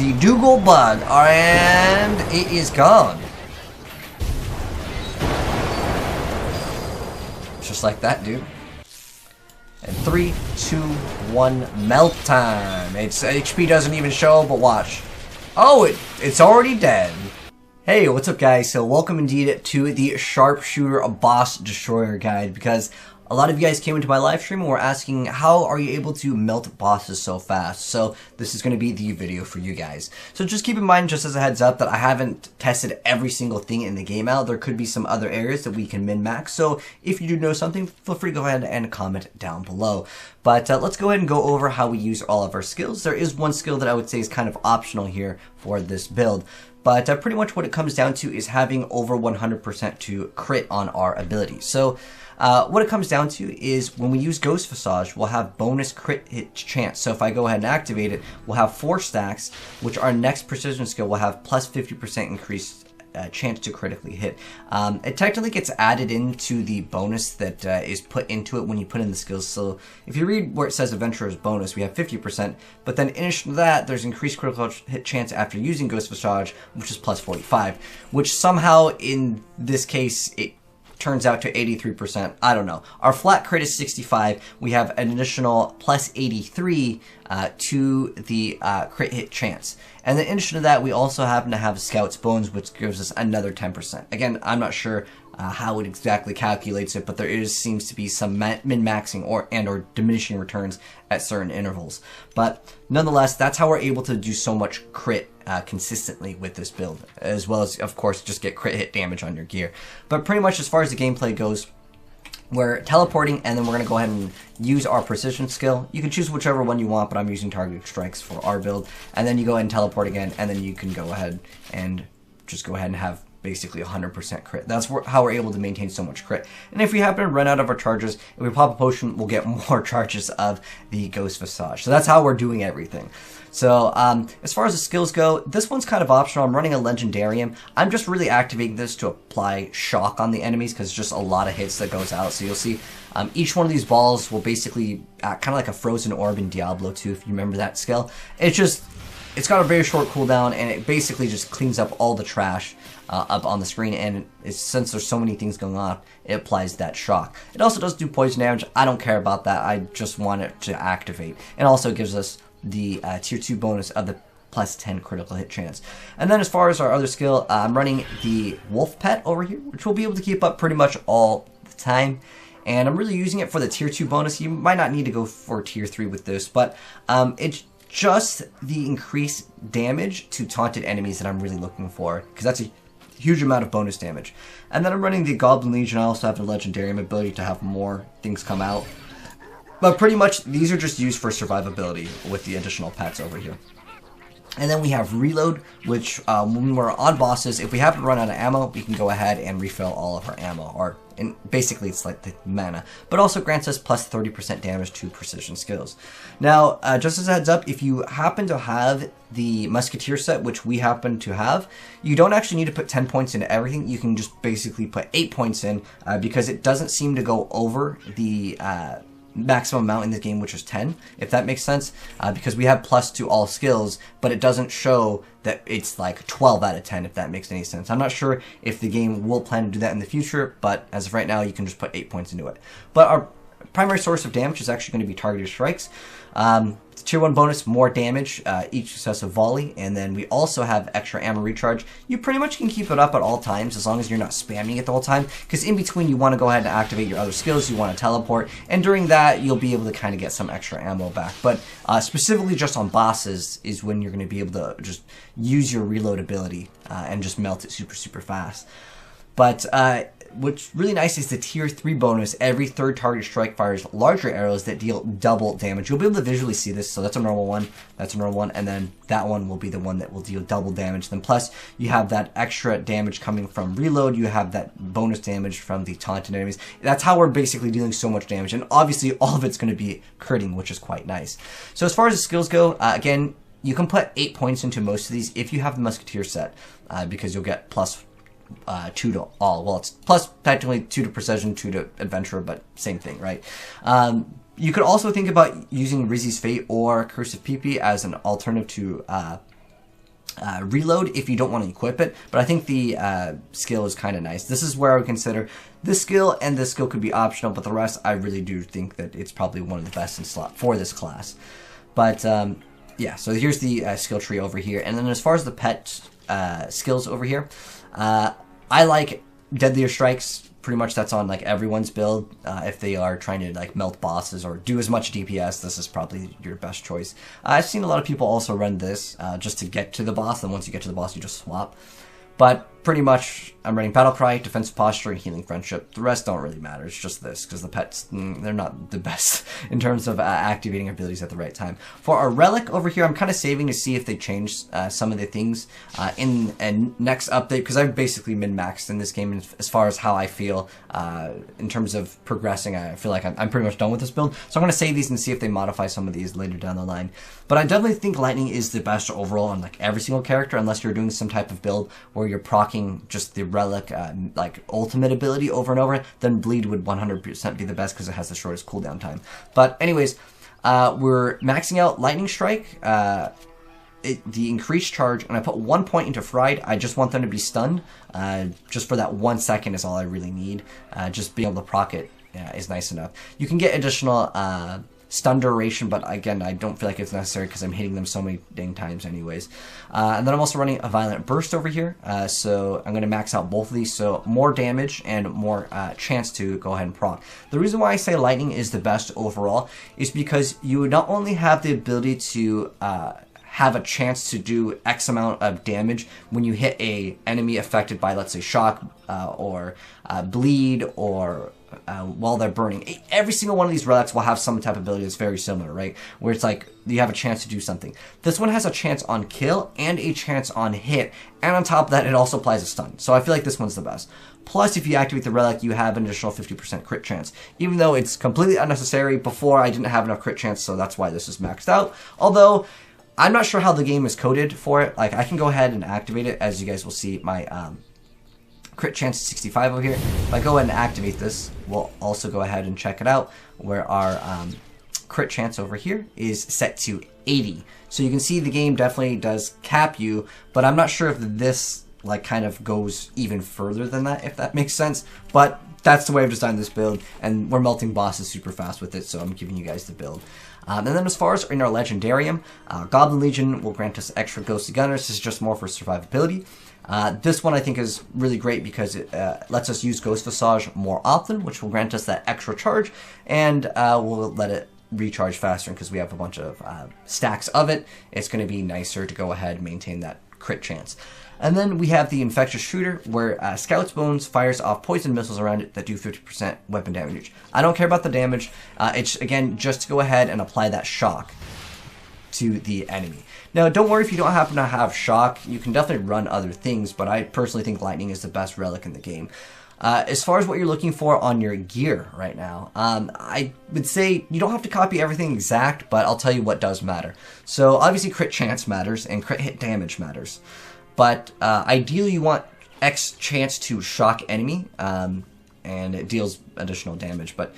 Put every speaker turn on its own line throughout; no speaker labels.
the Dougal bug, and it is gone. Just like that, dude. And 3, 2, 1, melt time. Its HP doesn't even show, but watch. Oh, it's already dead. Hey, what's up guys? So welcome indeed to the Sharpshooter Boss Destroyer Guide, because a lot of you guys came into my live stream and were asking how are you able to melt bosses so fast. So this is going to be the video for you guys. So just keep in mind, just as a heads up, that I haven't tested every single thing in the game out. There could be some other areas that we can min-max. So if you do know something, feel free to go ahead and comment down below. But let's go ahead and go over how we use all of our skills. There is one skill that I would say is kind of optional here for this build. But pretty much what it comes down to is having over 100% to crit on our abilities. So what it comes down to is when we use Ghost Visage, we'll have bonus crit hit chance. So if I go ahead and activate it, we'll have 4 stacks, which our next precision skill will have plus 50% increased chance to critically hit. It technically gets added into the bonus that is put into it when you put in the skills. So if you read where it says Adventurer's bonus, we have 50%, but then in addition to that, there's increased critical hit chance after using Ghost Visage, which is plus 45, which somehow in this case, it turns out to 83%. I don't know. Our flat crit is 65. We have an additional plus 83 to the crit hit chance. And then in addition to that, we also happen to have Scout's Bones, which gives us another 10%. Again, I'm not sure how it exactly calculates it, but there seems to be some min-maxing or diminishing returns at certain intervals. But nonetheless, that's how we're able to do so much crit consistently with this build, as well as, of course, just get crit hit damage on your gear. But pretty much as far as the gameplay goes, we're teleporting, and then we're going to go ahead and use our precision skill. You can choose whichever one you want, but I'm using targeted strikes for our build. And then you go ahead and teleport again, and then you can go ahead and just go ahead and have basically 100% crit. That's how we're able to maintain so much crit. And if we happen to run out of our charges, if we pop a potion, we'll get more charges of the Ghost Visage. So that's how we're doing everything. So as far as the skills go, this one's kind of optional. I'm running a Legendarium. I'm just really activating this to apply shock on the enemies because it's just a lot of hits that goes out. So you'll see each one of these balls will basically kind of like a frozen orb in Diablo 2, if you remember that skill. It's got a very short cooldown, and it basically just cleans up all the trash up on the screen, and since there's so many things going on, it applies that shock. It also does do poison damage. I don't care about that. I just want it to activate. And also gives us the tier 2 bonus of the plus 10 critical hit chance. And then as far as our other skill, I'm running the Wolf Pet over here, which we'll be able to keep up pretty much all the time. And I'm really using it for the tier 2 bonus. You might not need to go for tier 3 with this, but it's just the increased damage to taunted enemies that I'm really looking for, because that's a huge amount of bonus damage. And then I'm running the Goblin Legion. I also have the Legendarium ability to have more things come out. But pretty much these are just used for survivability with the additional pets over here. And then we have Reload, which when we're on bosses, if we happen to run out of ammo, we can go ahead and refill all of our ammo. And basically it's like the mana. But also grants us plus 30% damage to precision skills. Now, just as a heads up, if you happen to have the Musketeer set, which we happen to have, you don't actually need to put 10 points into everything. You can just basically put 8 points in because it doesn't seem to go over the maximum amount in this game, which is 10, if that makes sense, because we have plus to all skills, but it doesn't show that it's like 12 out of 10, if that makes any sense. I'm not sure if the game will plan to do that in the future, but as of right now, you can just put 8 points into it. But our primary source of damage is actually going to be targeted strikes. Tier 1 bonus, more damage each successive volley, and then we also have extra ammo recharge. You pretty much can keep it up at all times as long as you're not spamming it the whole time, because in between you want to go ahead and activate your other skills, you want to teleport, and during that you'll be able to kind of get some extra ammo back. But specifically just on bosses is when you're going to be able to just use your reload ability and just melt it super fast. But what's really nice is the tier 3 bonus. Every third target strike fires larger arrows that deal double damage. You'll be able to visually see this. So that's a normal one, that's a normal one, and then that one will be the one that will deal double damage. Then plus you have that extra damage coming from reload. You have that bonus damage from the taunted enemies. That's how we're basically dealing so much damage. And obviously all of it's going to be critting, which is quite nice. So as far as the skills go, again, you can put 8 points into most of these if you have the Musketeer set, because you'll get plus 2 to all. Well, it's plus technically 2 to precision, 2 to adventurer, but same thing, right? You could also think about using Rizzy's Fate or Curse of PP as an alternative to reload if you don't want to equip it, but I think the skill is kind of nice. This is where I would consider this skill and this skill could be optional, but the rest I really do think that it's probably one of the best in slot for this class. But yeah, so here's the skill tree over here, and then as far as the pet skills over here, I like Deadlier Strikes. Pretty much that's on like everyone's build. If they are trying to like melt bosses or do as much DPS, this is probably your best choice. I've seen a lot of people also run this just to get to the boss, and once you get to the boss you just swap. But pretty much I'm running Battle Cry, Defensive Posture, and Healing Friendship. The rest don't really matter, it's just this, because the pets, they're not the best in terms of activating abilities at the right time. For our Relic over here, I'm kind of saving to see if they change some of the things in a next update, because I've basically min-maxed in this game as far as how I feel in terms of progressing. I feel like I'm pretty much done with this build, so I'm going to save these and see if they modify some of these later down the line. But I definitely think Lightning is the best overall on like every single character, unless you're doing some type of build where you're proccing just the Relic like ultimate ability over and over, then Bleed would 100% be the best because it has the shortest cooldown time. But anyways, we're maxing out Lightning Strike, the increased charge, and I put 1 point into Fried. I just want them to be stunned, just for that 1 second is all I really need. Just being able to proc it is nice enough. You can get additional stun duration, but again, I don't feel like it's necessary because I'm hitting them so many dang times anyways. And then I'm also running a Violent Burst over here, so I'm going to max out both of these, so more damage and more chance to go ahead and proc. The reason why I say Lightning is the best overall is because you not only have the ability to have a chance to do X amount of damage when you hit a enemy affected by, let's say, shock or bleed or while they're burning. Every single one of these relics will have some type of ability that's very similar, right? Where it's like you have a chance to do something. This one has a chance on kill and a chance on hit, and on top of that, it also applies a stun. So I feel like this one's the best. Plus, if you activate the relic, you have an additional 50% crit chance. Even though it's completely unnecessary, before I didn't have enough crit chance, so that's why this is maxed out. Although, I'm not sure how the game is coded for it. Like, I can go ahead and activate it. As you guys will see, my crit chance is 65 over here. If I go ahead and activate this, we'll also go ahead and check it out, where our crit chance over here is set to 80. So you can see the game definitely does cap you, but I'm not sure if this like kind of goes even further than that, if that makes sense. But that's the way I've designed this build, and we're melting bosses super fast with it, so I'm giving you guys the build. And then as far as in our Legendarium, Goblin Legion will grant us extra Ghostly Gunners. This is just more for survivability. This one I think is really great because it lets us use Ghost Visage more often, which will grant us that extra charge, and we'll let it recharge faster because we have a bunch of stacks of it. It's going to be nicer to go ahead and maintain that crit chance. And then we have the Infectious Shooter, where Scout's Bones fires off poison missiles around it that do 50% weapon damage. I don't care about the damage. It's, again, just to go ahead and apply that shock to the enemy. Now, don't worry if you don't happen to have shock. You can definitely run other things, but I personally think Lightning is the best relic in the game. As far as what you're looking for on your gear right now, I would say you don't have to copy everything exact, but I'll tell you what does matter. So, obviously, crit chance matters, and crit hit damage matters. But ideally you want X chance to shock enemy, and it deals additional damage. But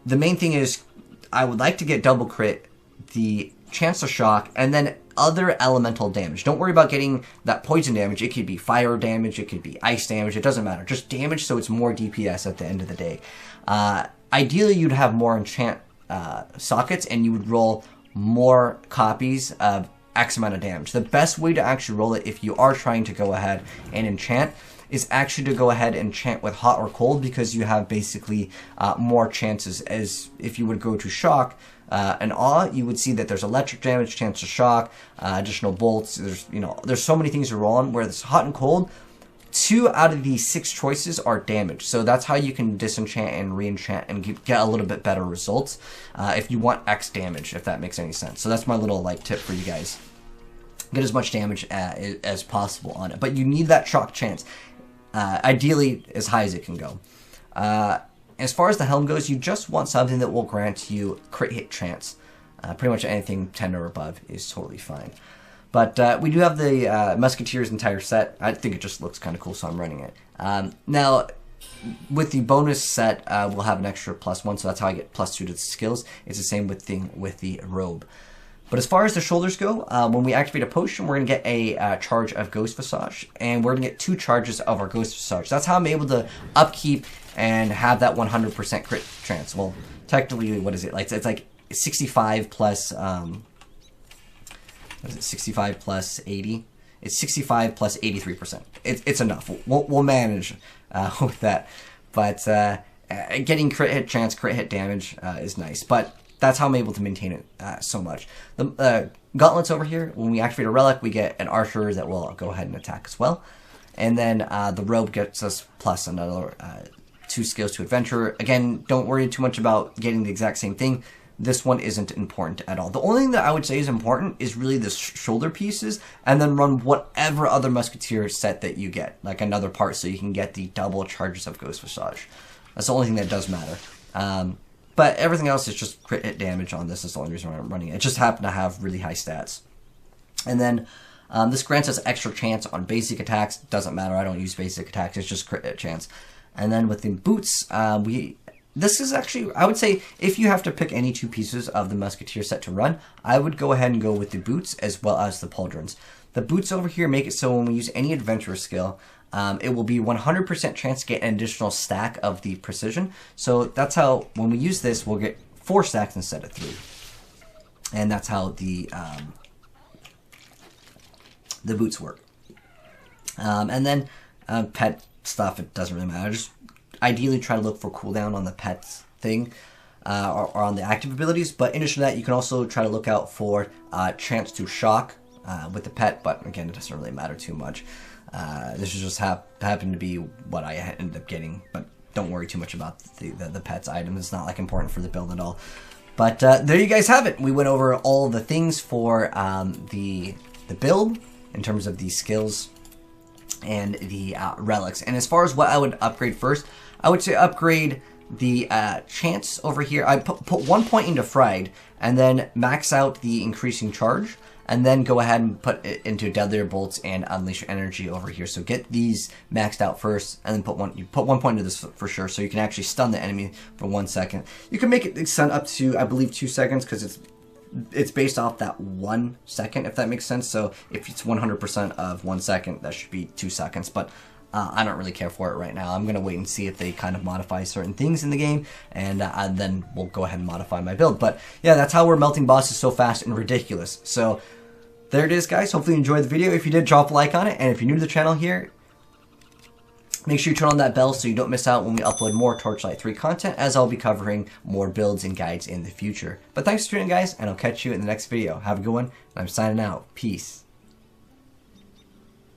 the main thing is I would like to get double crit, the chance to shock, and then other elemental damage. Don't worry about getting that poison damage. It could be fire damage, it could be ice damage, it doesn't matter. Just damage so it's more DPS at the end of the day. Ideally you'd have more enchant sockets, and you would roll more copies of X amount of damage. The best way to actually roll it if you are trying to go ahead and enchant is actually to go ahead and enchant with hot or cold, because you have basically more chances. As if you would go to shock and awe, you would see that there's electric damage, chance to shock, additional bolts. There's so many things to roll on. Where it's hot and cold, 2 out of the 6 choices are damage. So that's how you can disenchant and reenchant and get a little bit better results if you want X damage, if that makes any sense. So that's my little tip for you guys. Get as much damage as possible on it, but you need that shock chance. Ideally, as high as it can go. As far as the helm goes, you just want something that will grant you crit hit chance. Pretty much anything 10 or above is totally fine. But we do have the Musketeer's entire set. I think it just looks kind of cool, so I'm running it. Now, with the bonus set, we'll have an extra +1, so that's how I get +2 to the skills. It's the same thing with the robe. But as far as the shoulders go, when we activate a potion, we're going to get a charge of Ghost Visage, and we're going to get 2 charges of our Ghost Visage. That's how I'm able to upkeep and have that 100% crit chance. Well, technically, what is it? Like, it's like 65 plus, what is it, 65 plus 80? It's 65 plus 83%. It's enough. We'll manage with that. But getting crit hit chance, crit hit damage is nice. But that's how I'm able to maintain it so much. The gauntlets over here, when we activate a relic, we get an archer that will go ahead and attack as well. And then the robe gets us plus another 2 skills to adventurer. Again, don't worry too much about getting the exact same thing. This one isn't important at all. The only thing that I would say is important is really the shoulder pieces, and then run whatever other musketeer set that you get, like another part, so you can get the double charges of Ghost Visage. That's the only thing that does matter. But everything else is just crit hit damage on this. That's the only reason why I'm running it. It just happened to have really high stats. And then this grants us extra chance on basic attacks. Doesn't matter. I don't use basic attacks. It's just crit hit chance. And then with the boots, this is actually, I would say, if you have to pick any 2 pieces of the musketeer set to run, I would go ahead and go with the boots as well as the pauldrons. The boots over here make it so when we use any adventurer skill, it will be 100% chance to get an additional stack of the precision. So that's how, when we use this, we'll get 4 stacks instead of 3. And that's how the boots work. And then pet stuff, it doesn't really matter. Just ideally try to look for cooldown on the pets thing, or on the active abilities. But in addition to that, you can also try to look out for chance to shock with the pet. But again, it doesn't really matter too much. This is just happened to be what I ended up getting, but don't worry too much about the pets item. It's not like important for the build at all. But there you guys have it. We went over all the things for the build in terms of the skills and the relics. And as far as what I would upgrade first, I would say upgrade the chance over here. I put 1 point into fried, and then max out the increasing charge, and then go ahead and put it into deadlier bolts and unleash energy over here. So get these maxed out first, and then put 1 point into this for sure, so you can actually stun the enemy for 1 second. You can make it stun up to, I believe, 2 seconds, because it's based off that 1 second, if that makes sense. So if it's 100% of 1 second, that should be 2 seconds. But I don't really care for it right now. I'm going to wait and see if they kind of modify certain things in the game, and then we'll go ahead and modify my build. But yeah, that's how we're melting bosses so fast and ridiculous. So there it is, guys. Hopefully you enjoyed the video. If you did, drop a like on it. And if you're new to the channel here, make sure you turn on that bell so you don't miss out when we upload more Torchlight 3 content, as I'll be covering more builds and guides in the future. But thanks for tuning in, guys, and I'll catch you in the next video. Have a good one, and I'm signing out. Peace.